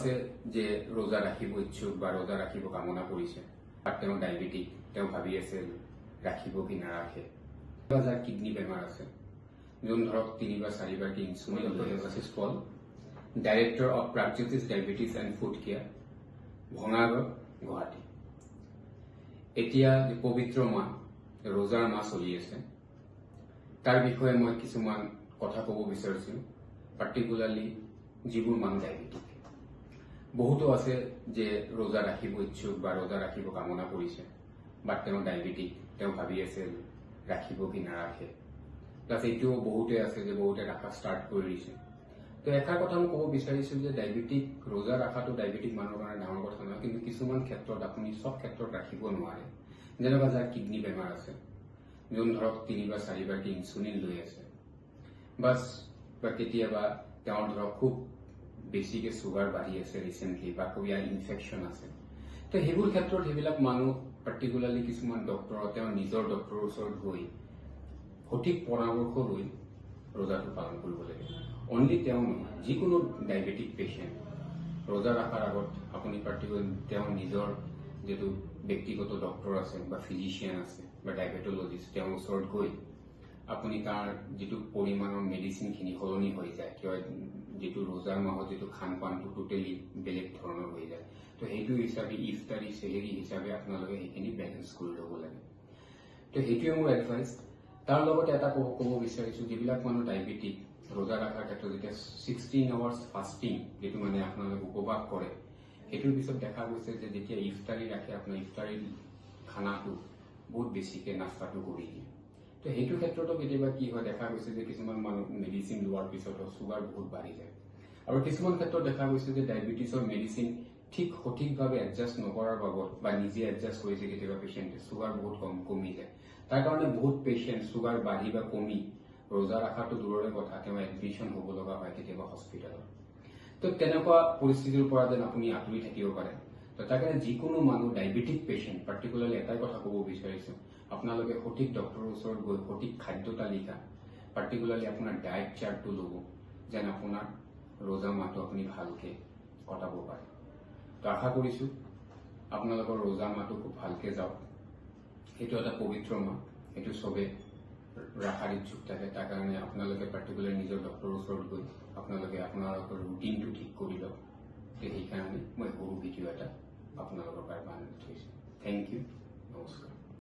আছে যে ৰোজা ৰাখিব ইচ্ছুক বা ৰোজা ৰাখিব কামনা কৰিছে আৰু তেওঁ ডায়েবেটিক তেওঁ ভাবি আছে ৰাখিব কি নাৰাখে যাৰ কিডনি বেমাৰ আছে যোন ধৰক 3 বা 4 বাৰ ইনসুলিন লৈ আছে Paul director of Pragjyotish diabetes and food care Bhangagarh Guwahati এতিয়া যে পবিত্ৰ মাহ ৰোজাৰ মাহ চলি আছে তাৰ বিষয়ে মই কিছুমান কথা ক'ব বিচাৰিছো পাৰ্টিকুলাৰলি যিবোৰ মানুহ ডায়েবেটিক বহুতো আছে যে ৰোজা ৰাখিব ইচ্ছুক বা ৰোজা ৰাখিব কামনা কৰিছে বা তেওঁ ডায়েবেটিক তেওঁ ভাবি আছে ৰাখিব কি নাৰাখে প্লাছ এইটোও বহুতে আছে যে বহুতে ৰাখা ষ্টাৰ্ট কৰি দিছে তো এষাৰ কথা মই ক'ব বিচাৰিছো যে ডায়েবেটিক ৰোজা ৰাখাটো ডায়েবেটিক মানুহৰ কাৰণে ডাঙৰ কথা নহয় কিন্তু কিছুমান ক্ষেত্ৰত আপুনি সব ক্ষেত্ৰত ৰাখিব নোৱাৰে যেনেকুৱা যাৰ কিডনি বেমাৰ আছে যোন ধৰক 3 বা 4 বাৰ ইনসুলিন লৈ আছে বাস বা কেতিয়াবা তেওঁৰ ধৰক খুব বেছিকে সুগাৰ বাঢ়ি আছে ৰিসেন্টলি বা কোয়া ইনফেকশন আছে তো হেবুৰ ক্ষেত্ৰত হেবিলাক মানুহ পাৰ্টিকুলাৰলি কিছুমান ডক্টৰ তেওঁৰ নিজৰ ডক্টৰৰ ওচৰত গৈ সঠিক পৰামৰ্শ লৈ ৰোজাটো পালন কৰিব লাগে অনলি তেওঁ নহয় যিকোনো ডায়েবেটিক পেশেন্ট ৰোজা ৰাখাৰ আগত আপুনি পাৰ্টিকুলাৰ তেওঁৰ নিজৰ যেটো ব্যক্তিগত ডক্টৰ আছে বা ফিজিশিয়ান আছে বা ডায়েবেটলজিষ্ট তেওঁৰ ওচৰত গৈ আপুনি তাৰ যেটো পৰিমাণৰ মেডিচিনখিনি সলনি হৈ যায় কিয় যেটো ৰোজাৰ মাহত যেটো খানপানটো টোটালি বেলেগ ধৰণৰ হৈ যায় তো সেইটো হিচাপে ইফতাৰী সেহেৰি হিচাপে আপোনালোকে সেইখিনি বেলেন্স কৰি ল'ব লাগে তো সেইটোৱে মোৰ এডভাইস তাৰ লগতে এটা ক'ব বিচাৰিছো যিবিলাক মানুহ ডায়েবেটিক ৰোজা ৰাখাৰ ক্ষেত্ৰত যেতিয়া 16 আৱাৰ্ছ ফাষ্টিং যেটো মানে আপোনালোকে উপবাস কৰে সেইটোৰ পিছত দেখা গৈছে যে যেতিয়া ইফতাৰী ৰাখে আপোনাৰ ইফতাৰীৰ খানাটো বহুত বেছিকে নাস্তাটো কৰি দিয়ে তো সেইটো ক্ষেত্ৰতো কেতিয়াবা কি হয় দেখা গৈছে যে কিছুমান মানুহ মেডিচিন লোৱাৰ পিছত সুগাৰ বহুত বাঢ়ি যায় আৰু কিছুমান ক্ষেত্ৰত দেখা গৈছে যে ডায়েবেটিছৰ মেডিচিন ঠিক সঠিকভাৱে এডজাষ্ট নকৰাৰ বাবদ বা নিজে এডজাষ্ট কৰিছে কেতিয়াবা পেশেন্টে সুগাৰ বহুত কমি যায় তাৰ কাৰণে বহুত পেশেন্ট সুগাৰ বাঢ়ি বা কমি ৰোজা ৰাখাটো দূৰৰে কথা তেওঁ এডমিশন হ'ব লগা হয় কেতিয়াবা হস্পিটেলত তো তেনেকুৱা পৰিস্থিতিৰ পৰা যেন আপুনি আঁতৰি থাকিব পাৰে তো তাৰ কাৰণে যিকোনো মানুহ ডায়েবেটিক পেশেন্ট পাৰ্টিকুলাৰলি এটাই কথা ক'ব বিচাৰিছো আপোনালোকে সঠিক ডক্টৰৰ ওচৰত গৈ সঠিক খাদ্য তালিকা পাৰ্টিকুলাৰলি আপোনাৰ ডায়েট চাৰ্টটো ল'ব যেন আপোনাৰ ৰোজা মাহটো আপুনি ভালকে কটাব পাৰে তো আশা কৰিছো আপোনালোকৰ ৰোজা মাহটো খুব ভালকে যাওক এইটো এটা পবিত্ৰ মাহ এইটো সবে ৰাখাৰ ইচ্ছুক থাকে তাৰ কাৰণে আপোনালোকে পাৰ্টিকুলাৰ নিজৰ ডক্টৰৰ ওচৰত গৈ আপোনালোকে আপোনালোকৰ ৰুটিনটো ঠিক কৰি লওক সেইকাৰণে মই সৰু ভিডিঅ' এটা আপোনালোকৰ কাৰণে বান্ধি থৈছো থেংক ইউ নমস্কাৰ